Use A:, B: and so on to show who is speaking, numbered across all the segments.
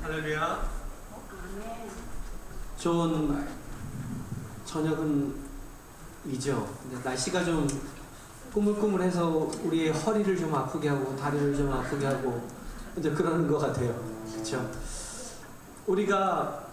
A: 할렐루야. 좋은 저녁은 이죠. 근데 날씨가 좀 꾸물꾸물해서 우리의 허리를 좀 아프게 하고 다리를 좀 아프게 하고 이제 그러는 것 같아요. 그렇죠? 우리가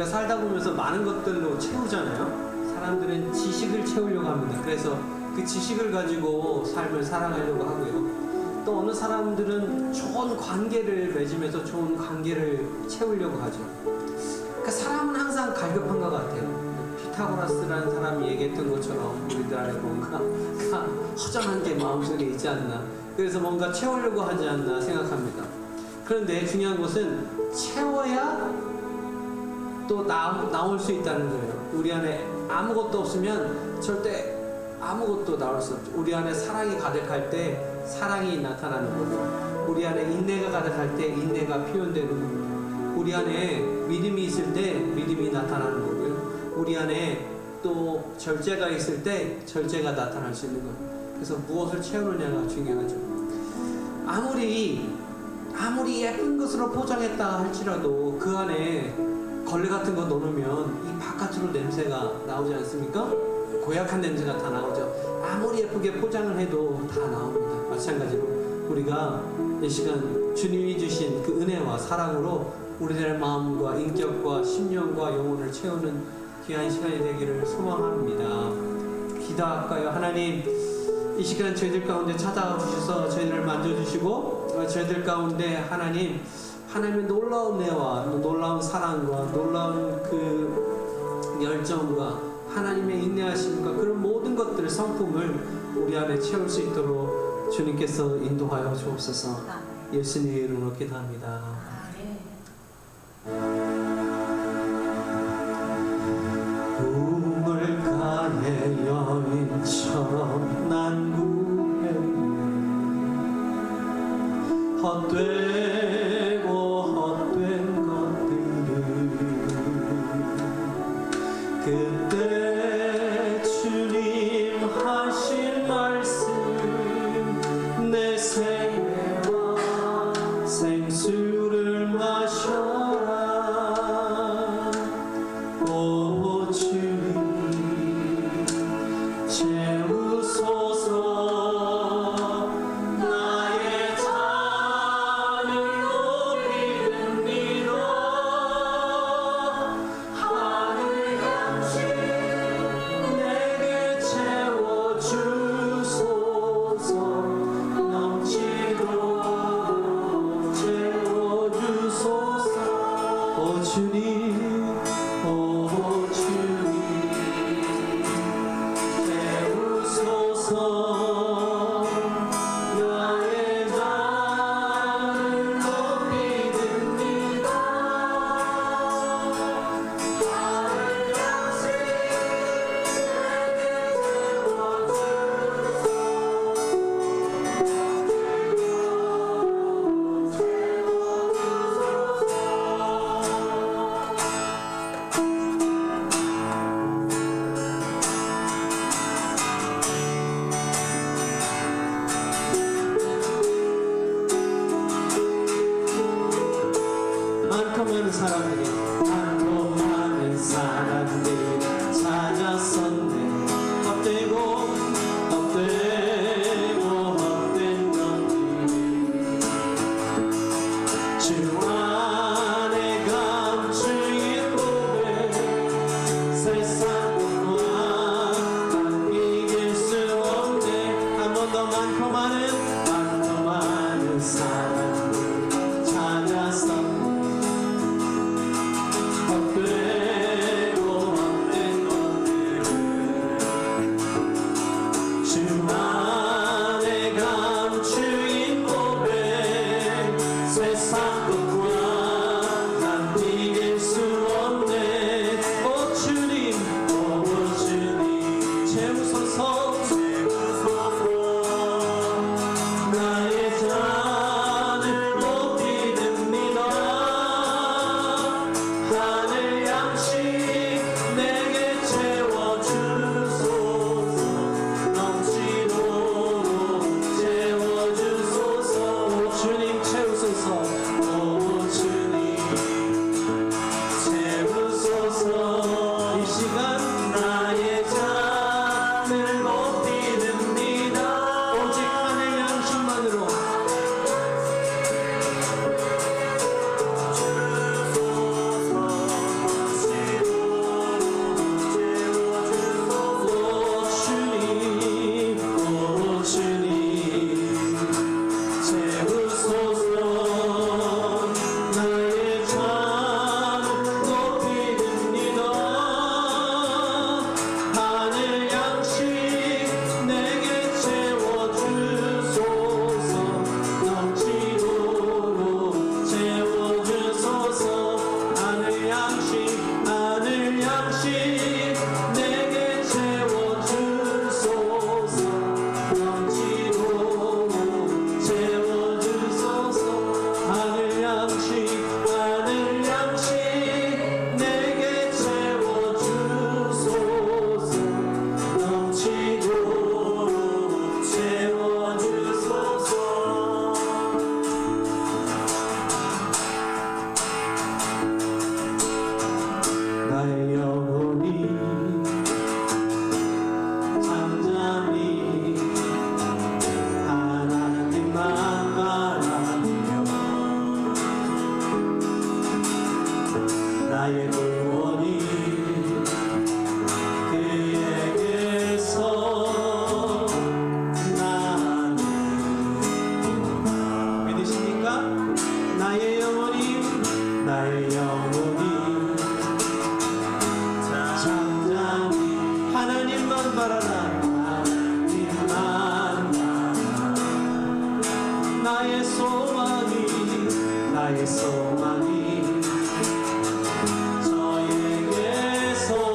A: 살다 보면서 많은 것들로 채우잖아요. 사람들은 지식을 채우려고 합니다. 그래서 그 지식을 가지고 삶을 살아가려고 하고요. 또 어느 사람들은 좋은 관계를 맺으면서 좋은 관계를 채우려고 하죠. 그러니까 사람은 항상 갈급한 것 같아요. 피타고라스라는 사람이 얘기했던 것처럼 우리들 안에 뭔가 허전한 게 마음속에 있지 않나. 그래서 뭔가 채우려고 하지 않나 생각합니다. 그런데 중요한 것은 채워야 또 나올 수 있다는 거예요. 우리 안에 아무것도 없으면 절대 아무것도 나올 수 없죠. 우리 안에 사랑이 가득할 때 사랑이 나타나는 거고, 우리 안에 인내가 가득할 때 인내가 표현되는 겁니다. 우리 안에 믿음이 있을 때 믿음이 나타나는 거고요. 우리 안에 또 절제가 있을 때 절제가 나타날 수 있는 거예요. 그래서 무엇을 채우느냐가 중요하죠. 아무리 예쁜 것으로 포장했다 할지라도 그 안에 걸레 같은 거 넣으면 이 바깥으로 냄새가 나오지 않습니까? 고약한 냄새가 다 나오죠. 아무리 예쁘게 포장을 해도 다 나옵니다. 마찬가지로 우리가 이 시간 주님이 주신 그 은혜와 사랑으로 우리들의 마음과 인격과 심령과 영혼을 채우는 귀한 시간이 되기를 소망합니다. 기도할까요? 하나님, 이 시간 저희들 가운데 찾아와 주셔서 저희들을 만져주시고 저희들 가운데 하나님의 놀라운 은혜와 놀라운 사랑과 놀라운 그 열정과 하나님의 인내하심과 그런 모든 것들 성품을 우리 안에 채울 수 있도록 주님께서 인도하여 주옵소서. 예수님의 이름으로 기도합니다. 우물가의 여인처럼 난 구했네. 헛되고 헛된 것들을 그때 주님 하신 말씀 내 생애와 생수를 마셔라. 오 주님 채우소서. 나의 잔을 높이옵니다. 하늘 양식 내게 채워주소서. 넘치도록 채워주소서. 오 주님, 오 주님 채우소서. 나의 잔을 높이 듭니다. 하늘 양식 내게 많고 많은 사람들이 찾았었네. 헛되고 헛된 것들이 주 안에 감추인 고백 세상과 이길 수 없네. 한 번 더 많고 많은 사람들이 찾았었네. 헛되고 나의 영혼이 나의 영혼이 잠잠히 하나님만 바라라 하나님만 바라라 나의 소망이 나의 소망이 저에게서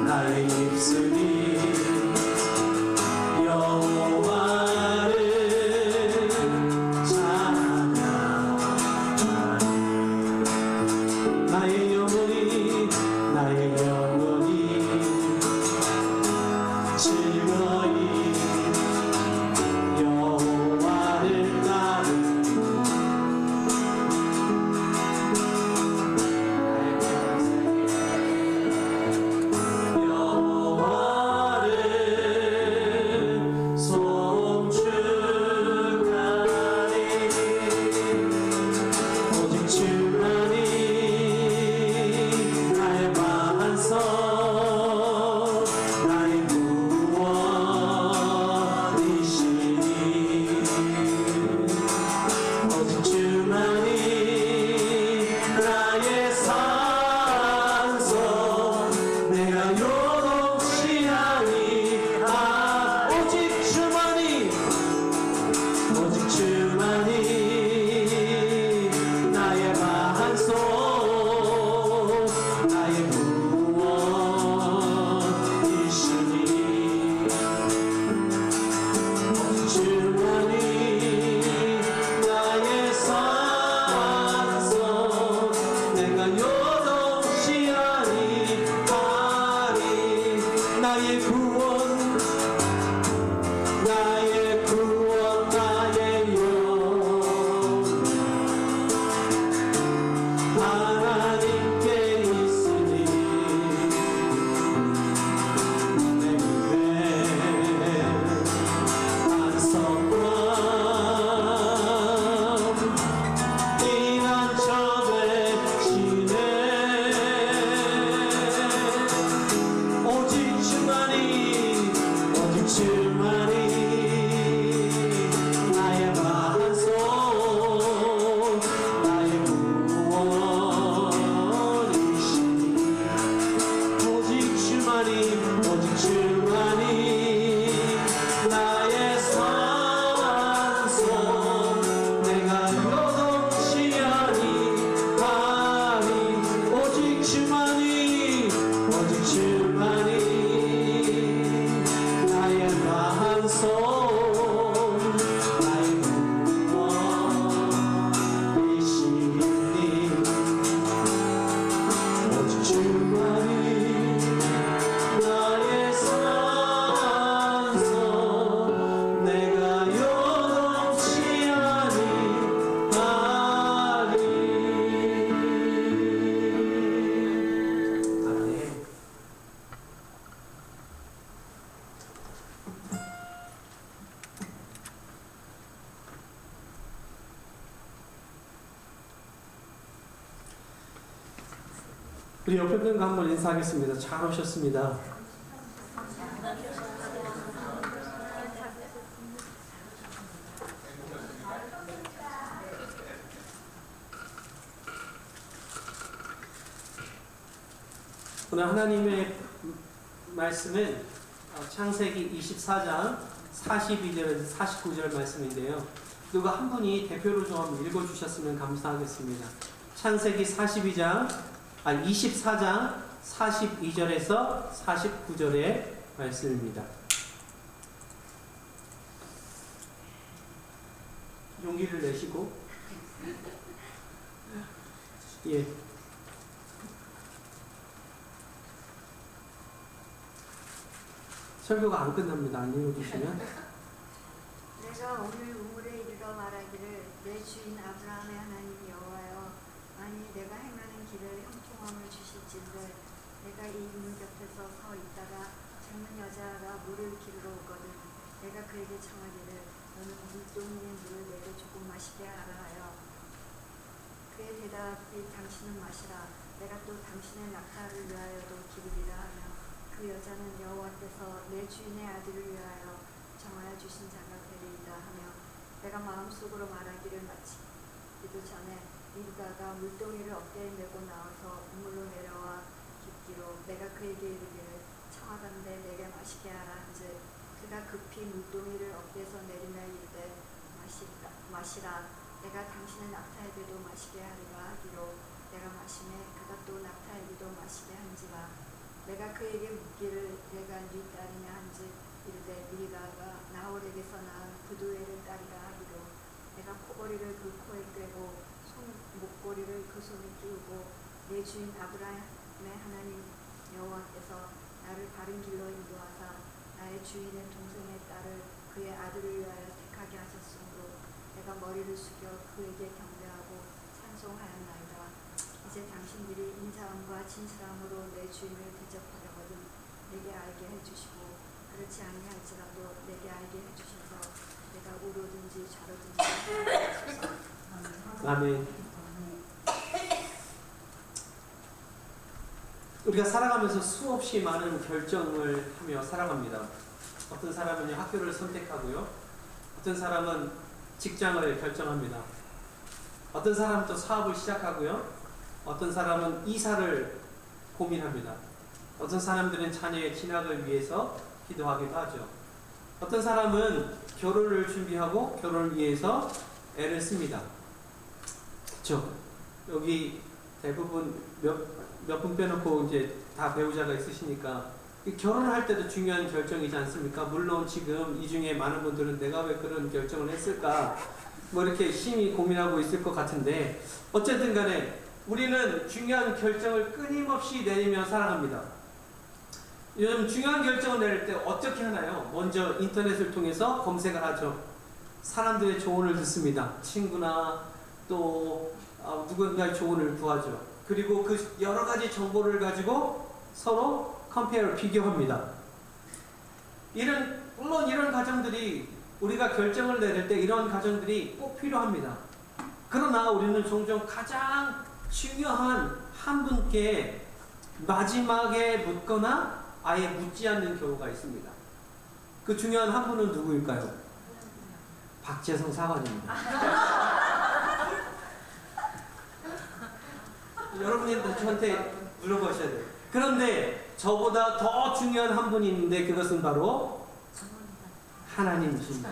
A: 나의 입술이 여호와를 찬양하리 나의 영혼이 즐거이 여호와를 따르리 우리 옆에 분과 한번 인사하겠습니다. 잘 오셨습니다. 오늘 하나님의 말씀은 창세기 24장 42절에서 49절 말씀인데요. 누가 한 분이 대표로 좀 한번 읽어주셨으면 감사하겠습니다. 창세기 24장 42절에서 49절의 말씀입니다. 용기를 내시고, 예. 설교가 안 끝납니다. 안 읽어주시면.
B: 내가 오늘 우물에 이르러 말하기를 내 주인 아브라함의 하나님 여호와여, 만일 내가 행하는 길을 형통함을 주실진들 내가 이 우물 곁에서 서 있다가 젊은 여자가 물을 기르러 오거든 내가 그에게 청하기를 너는 물동이의 물을 내게 조금 마시게 하라 하여 그의 대답이 당신은 마시라 내가 또 당신의 낙타를 위하여도 기르리라 하며 그 여자는 여호와께서 내 주인의 아들을 위하여 정하여 주신 자가 되리이다 하며 내가 마음속으로 말하기를 마치기도 전에 리브가가 물동이를 어깨에 메고 나와서 우물로 내려와 깊기로 내가 그에게 이르기를 청하건대 내게 마시게 하라 한즉 그가 급히 물동이를 어깨에서 내리며 이르되 마시라 내가 당신의 낙타에게도 마시게 하리라 하기로 내가 마시매 그가 또 낙타에게도 마시게 한지라 내가 그에게 묻기를 내가 네 딸이냐 한즉 이르되 미리가가 나홀에게서 낳은 부두엘을 딸이라 하기로 내가 코걸이를 그 코에 꿰고 손 목걸이를 그 손에 끼우고 내 주인 아브라함의 하나님 여호와께서 나를 바른 길로 인도하사 나의 주인의 동생의 딸을 그의 아들을 위하여 택하게 하셨으므로 내가 머리를 숙여 그에게 경배하고 찬송하였나이다. 이제 당신들이 인자함과 진실함으로 내 주인을 대접하려거든 내게 알게 해주시고 그렇지 아니할지라도 내게 알게 해주셔서 내가 우로든지 좌로든지 하옵소서.
A: 아멘. 우리가 살아가면서 수없이 많은 결정을 하며 살아갑니다. 어떤 사람은 학교를 선택하고요. 어떤 사람은 직장을 결정합니다. 어떤 사람은 또 사업을 시작하고요. 어떤 사람은 이사를 고민합니다. 어떤 사람들은 자녀의 진학을 위해서 기도하기도 하죠. 어떤 사람은 결혼을 준비하고 결혼을 위해서 애를 씁니다. 그렇죠? 여기 대부분 몇 분 빼놓고 이제 다 배우자가 있으시니까 결혼을 할 때도 중요한 결정이지 않습니까? 물론 지금 이 중에 많은 분들은 내가 왜 그런 결정을 했을까 뭐 이렇게 심히 고민하고 있을 것 같은데 어쨌든 간에 우리는 중요한 결정을 끊임없이 내리며 살아갑니다. 요즘 중요한 결정을 내릴 때 어떻게 하나요? 먼저 인터넷을 통해서 검색을 하죠. 사람들의 조언을 듣습니다. 친구나 또 누군가의 조언을 구하죠. 그리고 그 여러 가지 정보를 가지고 서로 비교합니다. 물론 이런 과정들이 우리가 결정을 내릴 때 이런 과정들이 꼭 필요합니다. 그러나 우리는 종종 가장 중요한 한 분께 마지막에 묻거나 아예 묻지 않는 경우가 있습니다. 그 중요한 한 분은 누구일까요? 박재성 사관입니다. 여러분이 저한테 물어보셔야 돼요. 그런데 저보다 더 중요한 한 분이 있는데 그것은 바로 하나님이십니다.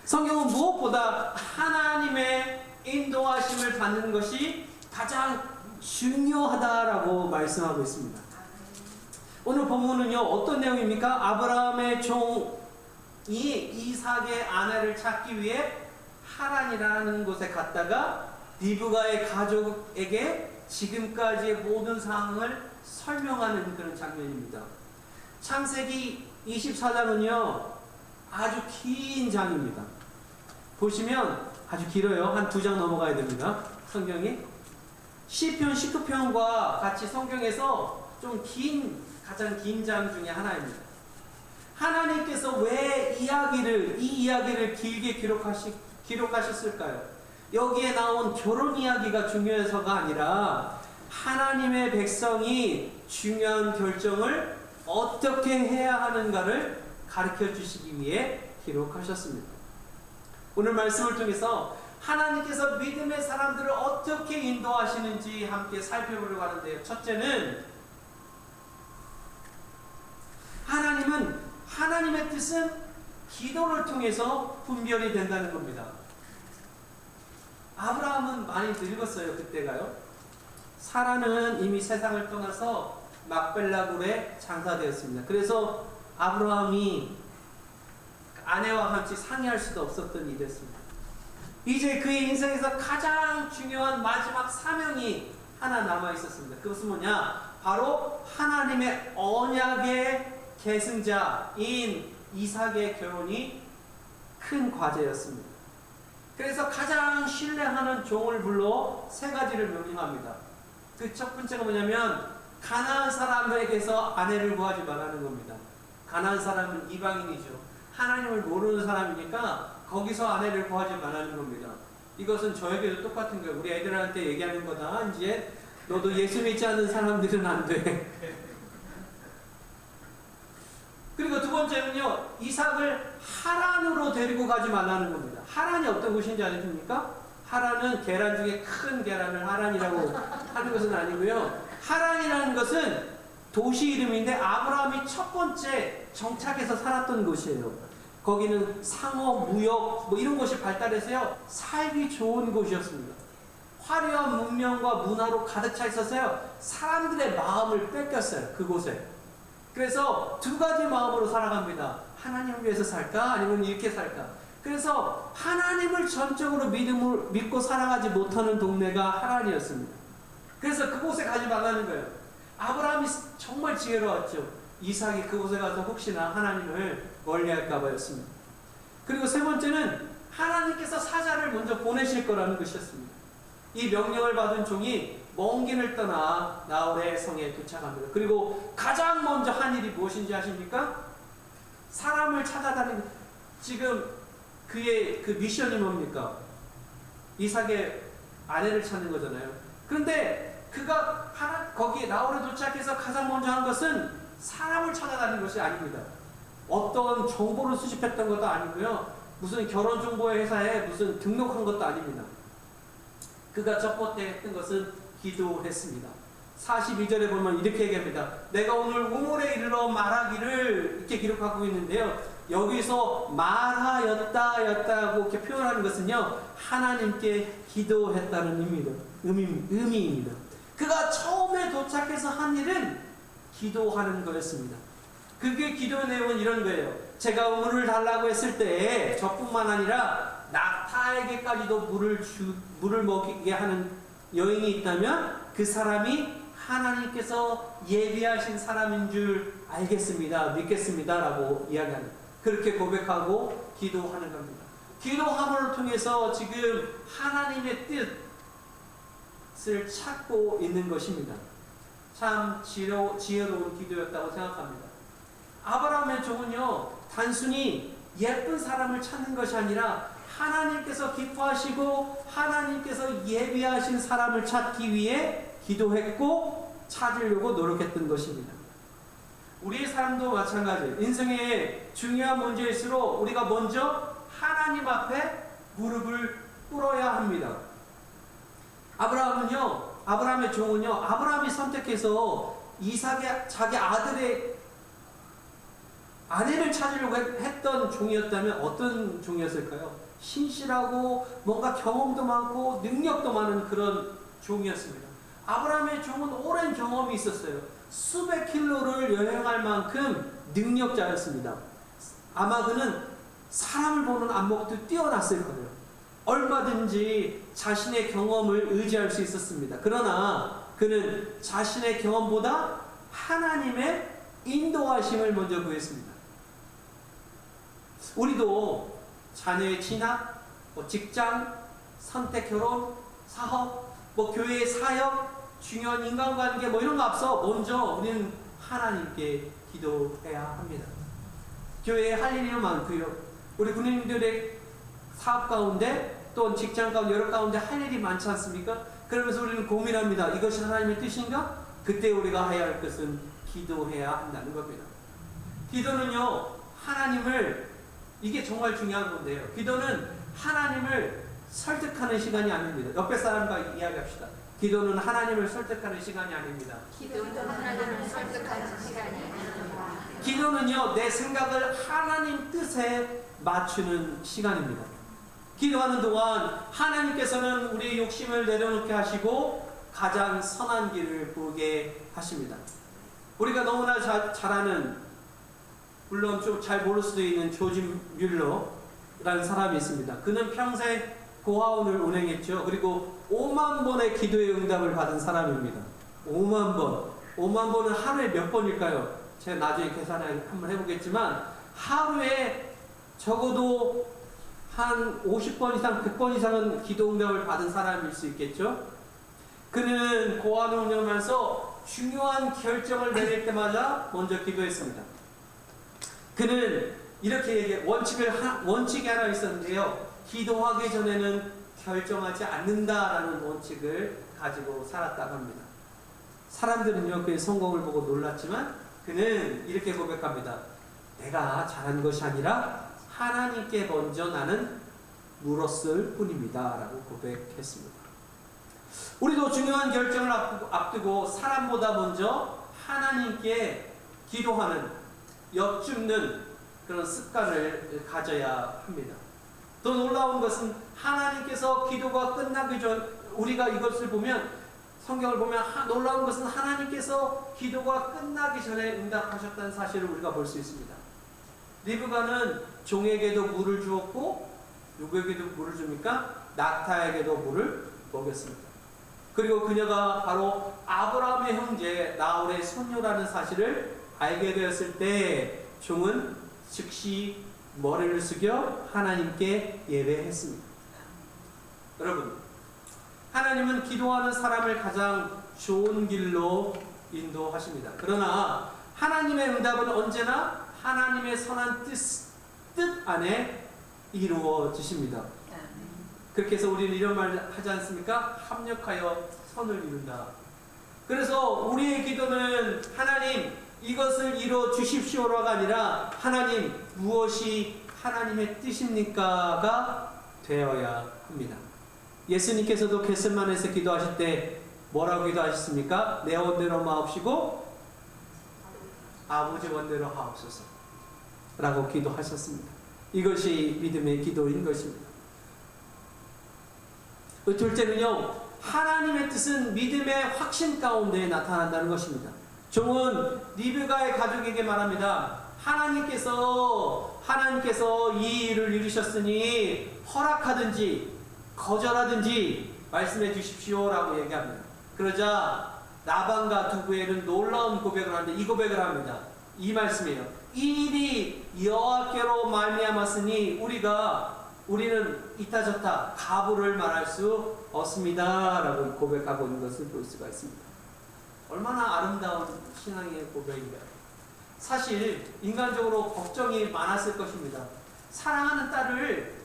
A: 성경은 무엇보다 하나님의 인도하심을 받는 것이 가장 중요하다라고 말씀하고 있습니다. 오늘 본문은요 어떤 내용입니까? 아브라함의 종이 이삭의 아내를 찾기 위해 하란이라는 곳에 갔다가 리브가의 가족에게 지금까지의 모든 상황을 설명하는 그런 장면입니다. 창세기 24장은요 아주 긴 장입니다. 보시면 아주 길어요. 한 2장 넘어가야 됩니다. 성경이 시편 19편과 같이 성경에서 좀 가장 긴 장 중에 하나입니다. 하나님께서 왜 이 이야기를 길게 기록하셨을까요? 여기에 나온 결혼 이야기가 중요해서가 아니라 하나님의 백성이 중요한 결정을 어떻게 해야 하는가를 가르쳐 주시기 위해 기록하셨습니다. 오늘 말씀을 통해서 하나님께서 믿음의 사람들을 어떻게 인도하시는지 함께 살펴보려고 하는데요. 첫째는 하나님의 뜻은 기도를 통해서 분별이 된다는 겁니다. 아브라함은 많이 늙었어요. 그때가요. 사라는 이미 세상을 떠나서 막벨라굴에 장사되었습니다. 그래서 아브라함이 아내와 같이 상의할 수도 없었던 일이었습니다. 이제 그의 인생에서 가장 중요한 마지막 사명이 하나 남아 있었습니다. 그것은 뭐냐? 바로 하나님의 언약의 계승자인 이삭의 결혼이 큰 과제였습니다. 그래서 가장 신뢰하는 종을 불러 세 가지를 명령합니다. 그 첫 번째가 뭐냐면 가나안 사람에게서 아내를 구하지 말라는 겁니다. 가나안 사람은 이방인이죠. 하나님을 모르는 사람이니까 거기서 아내를 구하지 말라는 겁니다. 이것은 저에게도 똑같은 거예요. 우리 애들한테 얘기하는 거다. 이제 너도 예수 믿지 않는 사람들은 안 돼. 그리고 두 번째는요, 이삭을 하란으로 데리고 가지 말라는 겁니다. 하란이 어떤 곳인지 아십니까? 하란은 계란 중에 큰 계란을 하란이라고 하는 것은 아니고요. 하란이라는 것은 도시 이름인데 아브라함이 첫 번째 정착해서 살았던 곳이에요. 거기는 상업, 무역 뭐 이런 것이 발달해서요, 살기 좋은 곳이었습니다. 화려한 문명과 문화로 가득 차 있어서요, 사람들의 마음을 뺏겼어요, 그곳에. 그래서 두 가지 마음으로 살아갑니다. 하나님을 위해서 살까? 아니면 이렇게 살까? 그래서 하나님을 전적으로 믿고 살아가지 못하는 동네가 하란이었습니다. 그래서 그곳에 가지 말라는 거예요. 아브라함이 정말 지혜로웠죠. 이삭이 그곳에 가서 혹시나 하나님을 멀리할까 봐였습니다. 그리고 세 번째는 하나님께서 사자를 먼저 보내실 거라는 것이었습니다. 이 명령을 받은 종이 먼 길을 떠나 나홀의 성에 도착합니다. 그리고 가장 먼저 한 일이 무엇인지 아십니까? 사람을 찾아다니는, 지금 그의 그 미션이 뭡니까? 이삭의 아내를 찾는 거잖아요. 그런데 그가 거기에 나홀에 도착해서 가장 먼저 한 것은 사람을 찾아다니는 것이 아닙니다. 어떤 정보를 수집했던 것도 아니고요. 무슨 결혼정보회사에 무슨 등록한 것도 아닙니다. 그가 첫 번째 했던 것은 기도했습니다. 42절에 보면 이렇게 얘기합니다. 내가 오늘 우물에 이르러 말하기를, 이렇게 기록하고 있는데요. 여기서 말하였다고 이렇게 표현하는 것은요, 하나님께 기도했다는 의미입니다. 그가 처음에 도착해서 한 일은 기도하는 거였습니다. 그게 기도의 내용은 이런 거예요. 제가 우물을 달라고 했을 때 저뿐만 아니라 낙타에게까지도 물을 먹이게 하는 여인이 있다면 그 사람이 하나님께서 예비하신 사람인 줄 알겠습니다. 믿겠습니다. 라고 이야기하는, 그렇게 고백하고 기도하는 겁니다. 기도함을 통해서 지금 하나님의 뜻을 찾고 있는 것입니다. 참 지혜로운 기도였다고 생각합니다. 아브라함의 종은요, 단순히 예쁜 사람을 찾는 것이 아니라 하나님께서 기뻐하시고 하나님께서 예비하신 사람을 찾기 위해 기도했고 찾으려고 노력했던 것입니다. 우리의 삶도 마찬가지예요. 인생의 중요한 문제일수록 우리가 먼저 하나님 앞에 무릎을 꿇어야 합니다. 아브라함의 종은요, 아브라함이 선택해서 이삭의 자기 아들의 아내를 찾으려고 했던 종이었다면 어떤 종이었을까요? 신실하고 뭔가 경험도 많고 능력도 많은 그런 종이었습니다. 아브라함의 종은 오랜 경험이 있었어요. 수백 킬로를 여행할 만큼 능력자였습니다. 아마 그는 사람을 보는 안목도 뛰어났을 거예요. 얼마든지 자신의 경험을 의지할 수 있었습니다. 그러나 그는 자신의 경험보다 하나님의 인도하심을 먼저 구했습니다. 우리도 자녀의 진학, 직장, 선택, 결혼, 사업, 교회의 사역, 중요한 인간관계 이런 거 앞서 먼저 우리는 하나님께 기도해야 합니다. 교회에 할 일이 많고요. 우리 군인들의 사업 가운데 또 직장 가운데 여러 가운데 할 일이 많지 않습니까? 그러면서 우리는 고민합니다. 이것이 하나님의 뜻인가? 그때 우리가 해야 할 것은 기도해야 한다는 겁니다. 기도는요, 이게 정말 중요한 건데요. 기도는 하나님을 설득하는 시간이 아닙니다. 옆에 사람과 이야기합시다. 기도는 하나님을 설득하는 시간이 아닙니다.
B: 기도는 하나님을 설득하는 시간이 아닙니다.
A: 기도는요, 내 생각을 하나님 뜻에 맞추는 시간입니다. 기도하는 동안 하나님께서는 우리의 욕심을 내려놓게 하시고 가장 선한 길을 보게 하십니다. 우리가 너무나 잘 아는, 물론 좀 잘 모를 수도 있는 조지 뮬러라는 사람이 있습니다. 그는 평생 고아원을 운행했죠. 그리고 5만 번의 기도의 응답을 받은 사람입니다. 5만 번. 5만 번은 하루에 몇 번일까요? 제가 나중에 계산을 한번 해보겠지만 하루에 적어도 한 50번 이상, 100번 이상은 기도 응답을 받은 사람일 수 있겠죠. 그는 고아원을 운영하면서 중요한 결정을 내릴 때마다 먼저 기도했습니다. 그는 이렇게 얘기해, 원칙이 하나 있었는데요. 기도하기 전에는 결정하지 않는다라는 원칙을 가지고 살았다고 합니다. 사람들은요, 그의 성공을 보고 놀랐지만 그는 이렇게 고백합니다. 내가 잘한 것이 아니라 하나님께 먼저 나는 물었을 뿐입니다. 라고 고백했습니다. 우리도 중요한 결정을 앞두고 사람보다 먼저 하나님께 기도하는, 여쭙는 그런 습관을 가져야 합니다. 더 놀라운 것은 하나님께서 기도가 끝나기 전, 우리가 이것을 보면, 성경을 보면 놀라운 것은 하나님께서 기도가 끝나기 전에 응답하셨다는 사실을 우리가 볼 수 있습니다. 리브가는 종에게도 물을 주었고 누구에게도 물을 줍니까? 낙타에게도 물을 먹였습니다. 그리고 그녀가 바로 아브라함의 형제 나홀의 손녀라는 사실을 알게 되었을 때 종은 즉시 머리를 숙여 하나님께 예배했습니다. 여러분, 하나님은 기도하는 사람을 가장 좋은 길로 인도하십니다. 그러나 하나님의 응답은 언제나 하나님의 선한 뜻 안에 이루어지십니다. 그렇게 해서 우리는 이런 말 하지 않습니까? 합력하여 선을 이룬다. 그래서 우리의 기도는 하나님 이것을 이루어 주십시오가 아니라 하나님 무엇이 하나님의 뜻입니까가 되어야 합니다. 예수님께서도 겟세마네에서 기도하실 때 뭐라고 기도하셨습니까? 내 원대로 마옵시고 아버지 원대로 하옵소서 라고 기도하셨습니다. 이것이 믿음의 기도인 것입니다. 둘째는요, 하나님의 뜻은 믿음의 확신 가운데 나타난다는 것입니다. 종은 리브가의 가족에게 말합니다. 하나님께서 이 일을 이루셨으니 허락하든지 거절하든지 말씀해 주십시오라고 얘기합니다. 그러자 라반과 두부엘은 놀라운 고백을 하는데 이 고백을 합니다. 이 말씀이에요. 이 일이 여호와께로 말미암았으니 우리는 이타저타 가부를 말할 수 없습니다 라고 고백하고 있는 것을 볼 수가 있습니다. 얼마나 아름다운 신앙의 고백인가요? 사실 인간적으로 걱정이 많았을 것입니다. 사랑하는 딸을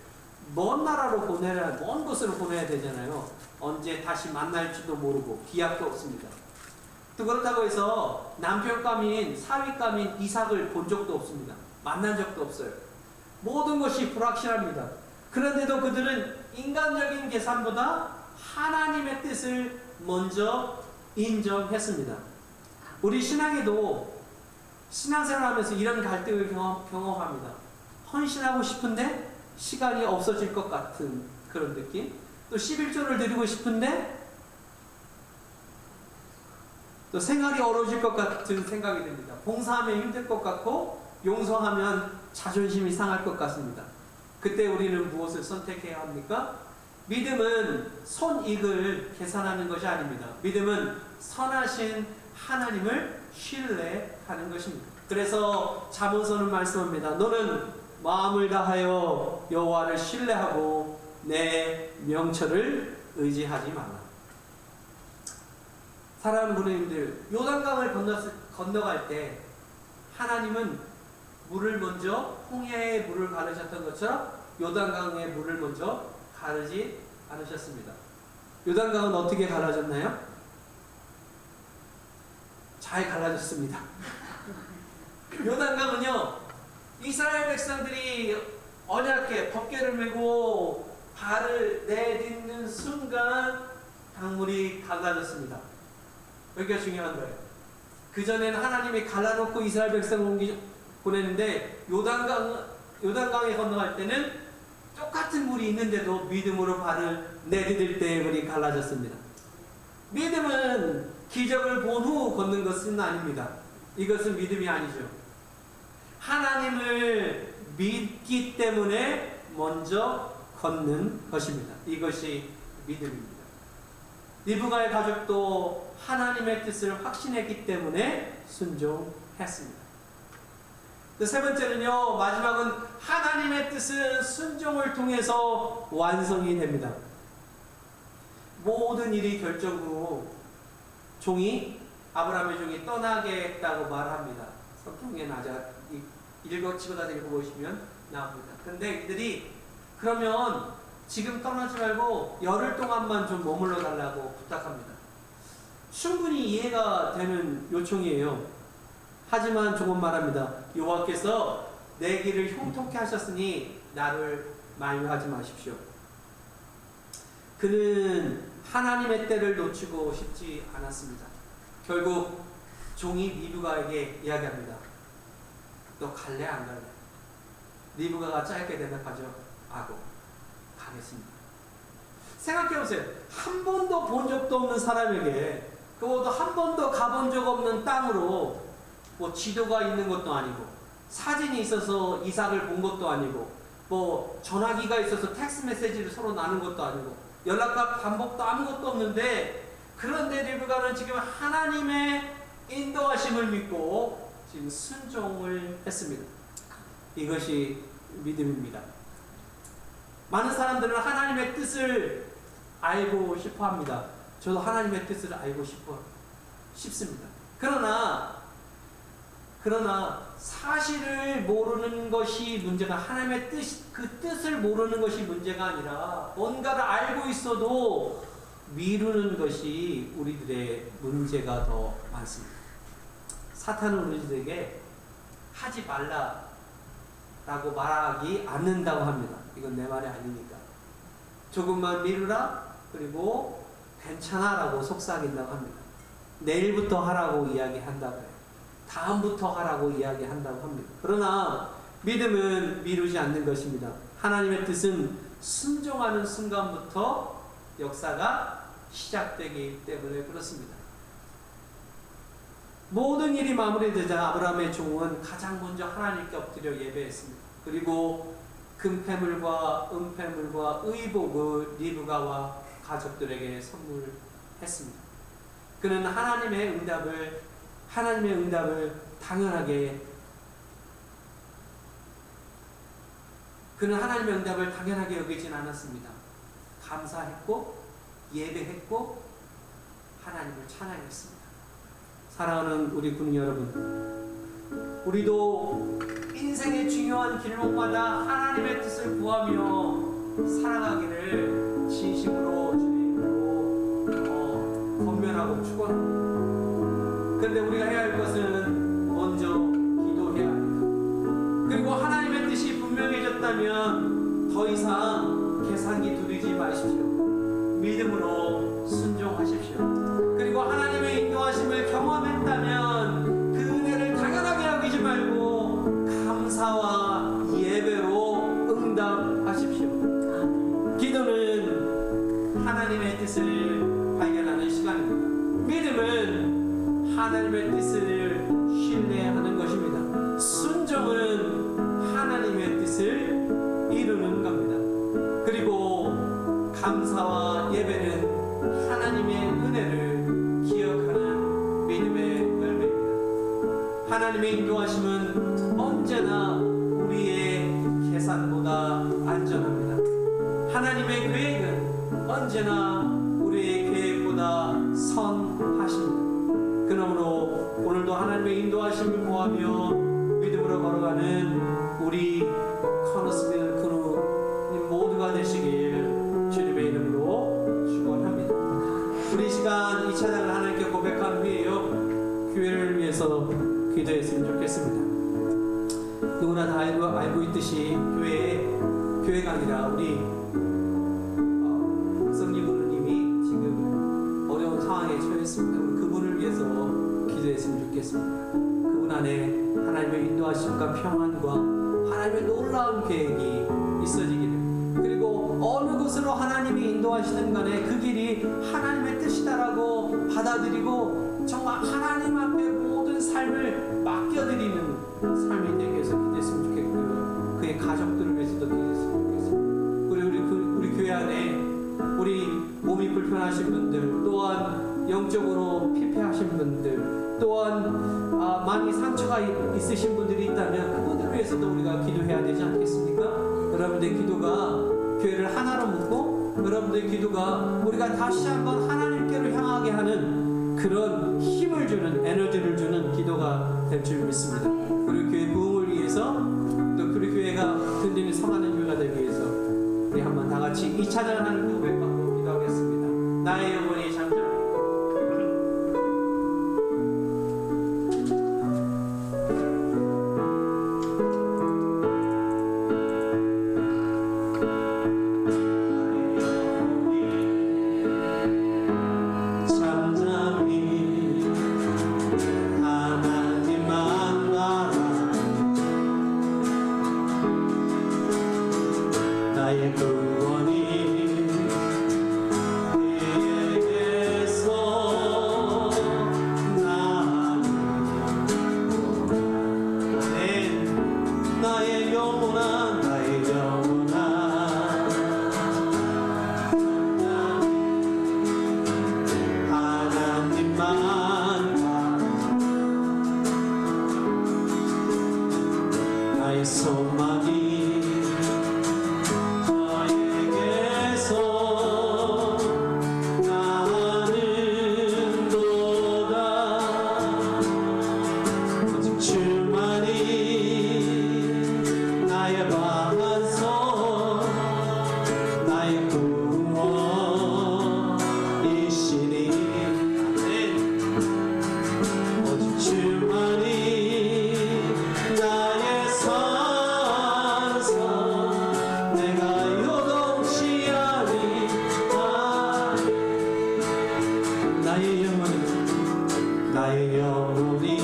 A: 먼 나라로 먼 곳으로 보내야 되잖아요. 언제 다시 만날지도 모르고 기약도 없습니다. 또 그렇다고 해서 남편감인 사위감인 이삭을 본 적도 없습니다. 만난 적도 없어요. 모든 것이 불확실합니다. 그런데도 그들은 인간적인 계산보다 하나님의 뜻을 먼저 인정했습니다. 우리 신앙에도 신앙생활하면서 이런 갈등을 경험합니다. 헌신하고 싶은데 시간이 없어질 것 같은 그런 느낌. 또 11조를 드리고 싶은데 또 생활이 어려워질 것 같은 생각이 듭니다. 봉사하면 힘들 것 같고 용서하면 자존심이 상할 것 같습니다. 그때 우리는 무엇을 선택해야 합니까? 믿음은 손익을 계산하는 것이 아닙니다. 믿음은 선하신 하나님을 신뢰하는 것입니다. 그래서 잠언서는 말씀합니다. 너는 마음을 다하여 여호와를 신뢰하고 내 명철을 의지하지 말라. 사랑하는 부모님들, 요단강을 건너갈 때 하나님은 물을 먼저 홍해의 물을 가르셨던 것처럼 요단강의 물을 먼저 가르지 않으셨습니다. 요단강은 어떻게 갈라졌나요? 잘 갈라졌습니다. 요단강은요, 이스라엘 백성들이 언약궤 법궤를 메고 발을 내딛는 순간 강물이 갈라졌습니다. 여기가 중요한 거예요. 그전에는 하나님이 갈라놓고 이스라엘 백성을 보내는데 요단강에 건너갈 때는 똑같은 물이 있는데도 믿음으로 발을 내디딜 때 물이 갈라졌습니다. 믿음은 기적을 본 후 걷는 것은 아닙니다. 이것은 믿음이 아니죠. 하나님을 믿기 때문에 먼저 걷는 것입니다. 이것이 믿음입니다. 리브가의 가족도 하나님의 뜻을 확신했기 때문에 순종했습니다. 세 번째는요, 마지막은 하나님의 뜻은 순종을 통해서 완성이 됩니다. 모든 일이 결정으로 아브라함의 종이 떠나게 했다고 말합니다. 성경에 읽어치고 다니고 보시면 나옵니다. 근데 이들이 그러면 지금 떠나지 말고 열흘 동안만 좀 머물러 달라고 부탁합니다. 충분히 이해가 되는 요청이에요. 하지만 조금 말합니다. 여호와께서 내 길을 형통케 하셨으니 나를 만류하지 마십시오. 그는 하나님의 때를 놓치고 싶지 않았습니다. 결국 종이 리브가에게 이야기합니다. 너 갈래 안 갈래? 리브가가 짧게 대답하죠. 하고 가겠습니다. 생각해보세요. 한 번도 본 적도 없는 사람에게, 그것도 한 번도 가본 적 없는 땅으로 뭐 지도가 있는 것도 아니고, 사진이 있어서 이삭을 본 것도 아니고, 뭐 전화기가 있어서 텍스트 메시지를 서로 나눈 것도 아니고, 연락과 반복도 아무것도 없는데, 그런데 리브가는 지금 하나님의 인도하심을 믿고 지금 순종을 했습니다. 이것이 믿음입니다. 많은 사람들은 하나님의 뜻을 알고 싶어 합니다. 저도 하나님의 뜻을 알고 싶습니다. 그러나 사실을 모르는 것이 문제가, 하나님의 그 뜻을 모르는 것이 문제가 아니라 뭔가를 알고 있어도 미루는 것이 우리들의 문제가 더 많습니다. 사탄은 우리들에게 하지 말라라고 말하지 않는다고 합니다. 이건 내 말이 아니니까. 조금만 미루라, 그리고 괜찮아라고 속삭인다고 합니다. 내일부터 하라고 이야기한다고 해요. 다음부터 하라고 이야기한다고 합니다. 그러나 믿음은 미루지 않는 것입니다. 하나님의 뜻은 순종하는 순간부터 역사가 시작되기 때문에 그렇습니다. 모든 일이 마무리되자 아브라함의 종은 가장 먼저 하나님께 엎드려 예배했습니다. 그리고 금패물과 은패물과 의복을 리브가와 가족들에게 선물했습니다. 그는 하나님의 응답을 당연하게 여기진 않았습니다. 감사했고 예배했고 하나님을 찬양했습니다. 사랑하는 우리 군인 여러분, 우리도 인생의 중요한 길목마다 하나님의 뜻을 구하며 살아가기를 진심으로 주님으로 권면하고 축원합니다. 그런데 우리가 해야 할 것은 먼저 기도해야 합니다. 그리고 하나님의 뜻이 분명해졌다면 더 이상 계산기 두르지 마십시오. 믿음으로 순종하십시오. 그리고 하나님의 인도하심을 경험했다면 그 은혜를 당연하게 여기지 말고 감사와 예배로 응답하십시오. 기도는 하나님의 뜻을 발견하는 시간입니다. 믿음은 하나님의 뜻을 신뢰하는 것입니다. 순종은 하나님의 뜻을 이루는 겁니다. 그리고 감사와 예배는 하나님의 은혜를 기억하는 믿음의 열매입니다. 하나님의 인도하심은 언제나 우리의 계산보다 안전합니다. 하나님의 계획은 언제나 우리의 계획보다 선하십니다. 그러므로 오늘도 하나님의 인도하심을 구하며 믿음으로 걸어가는 우리 커너스빌 크루님 모두가 되시길 주님의 이름으로 축원합니다. 우리 시간 이 찬양을 하나님께 고백한 후에요, 교회를 위해서 기도했으면 좋겠습니다. 누구나 다 알고 있듯이 교회가 아니라 우리 성리 부르님이 지금 어려운 상황에 처했습니다. 우리 그분을 위해서 기도했으면 좋겠습니다. 그분 안에 하나님의 인도하심과 평안과 하나님의 놀라운 계획이 있어지기를, 그리고 어느 곳으로 하나님이 인도하시든 간에 그 길이 하나님의 뜻이다라고 받아들이고 정말 하나님 앞에 모든 삶을 맡겨드리는 삶이 되기 위해서 기도했으면 좋겠고요. 그의 가족들을 위해서도 기도했으면 좋겠습니다. 우리 연약하신 분들, 또한 영적으로 피폐하신 분들, 또한 많이 상처가 있으신 분들이 있다면 그분들을 위해서도 우리가 기도해야 되지 않겠습니까? 여러분들의 기도가 교회를 하나로 묶고 여러분들의 기도가 우리가 다시 한번 하나님께로 향하게 하는 그런 힘을 주는, 에너지를 주는 기도가 될 줄 믿습니다. 그리고 교회 부흥을 위해서, 또 그리고 교회가 든든히 서가는 교회가 되기 위해서 우리 한번 다 같이 이 찬양을 하는 고백받고 기도하겠습니다. 나의 영혼이 잠잠히
C: 나의 구원이 내게서 나의 영혼아 나의 영혼아 하나님만 나의 소망이 나의 영혼이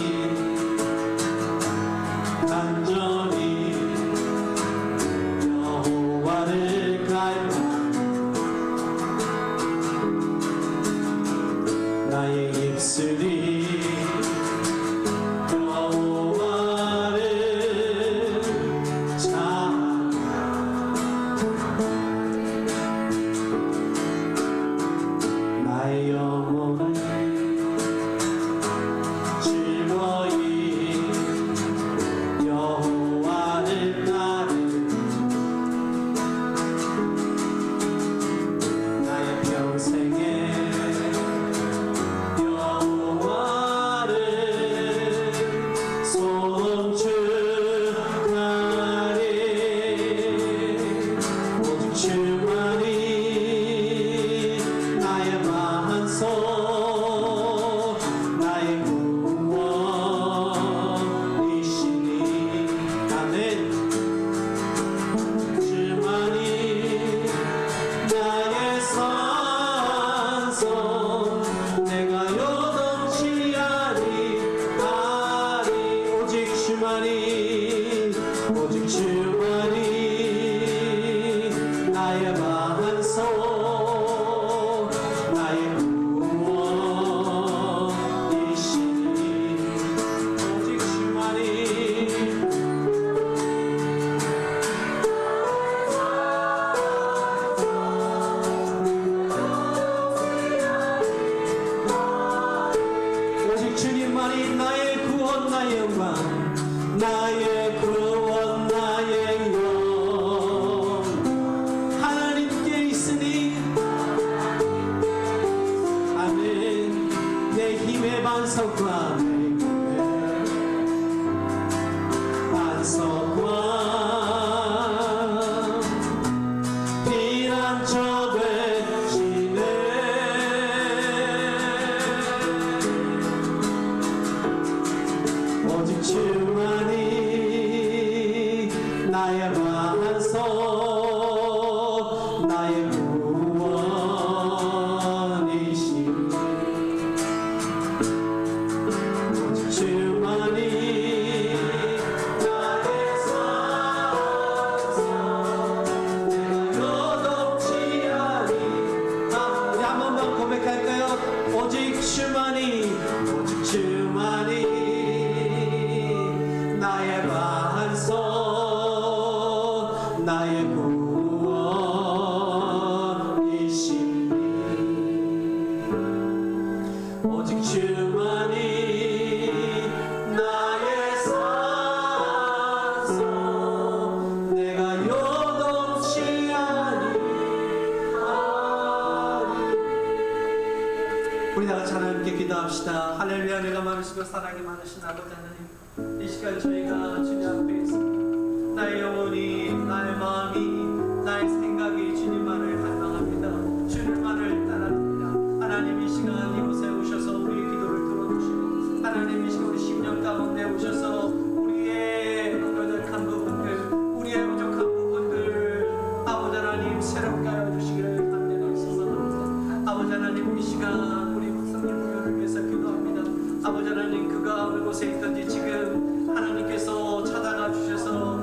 C: 간절히 여호와를 갈망 나의 입술이 여호와를 찬양 나의 영혼을 여호와를 따르는 나의 평생에 여호와를 송축하리 오직 주만이 나의 만소 나의 오직 주만이 나의 만소 나의 구원이시니 오직 주만이 오직 주님만이 나의 구원 나의 영광 나의 구원 나의 영 하나님
A: 우리 다 같이 하나님께 기도합시다. 할렐루야. 내가 많으시고 사랑이 많으신 아버지 하나님, 이 시간 저희가 주님 앞에 있습니다. 나의 영혼이, 나의 마음이, 나의 생각이 주님만을 갈망합니다. 주님만을 따라합니다. 하나님 이 시간 이곳에 오셔서 우리의 기도를 들어주시고, 하나님 이 시간 우리 심령 가운데 오셔서 우리의 부족한 부분들, 우리의 부족한 부분들 아버지 하나님 새롭게 하여 주시기를 간절히 소망합니다. 아버지 하나님 이 시간 우리 목사님 부여를 위해서 기도합니다. 아버지 하나님 그가 어느 곳에 있든지 지금 하나님께서 찾아가 주셔서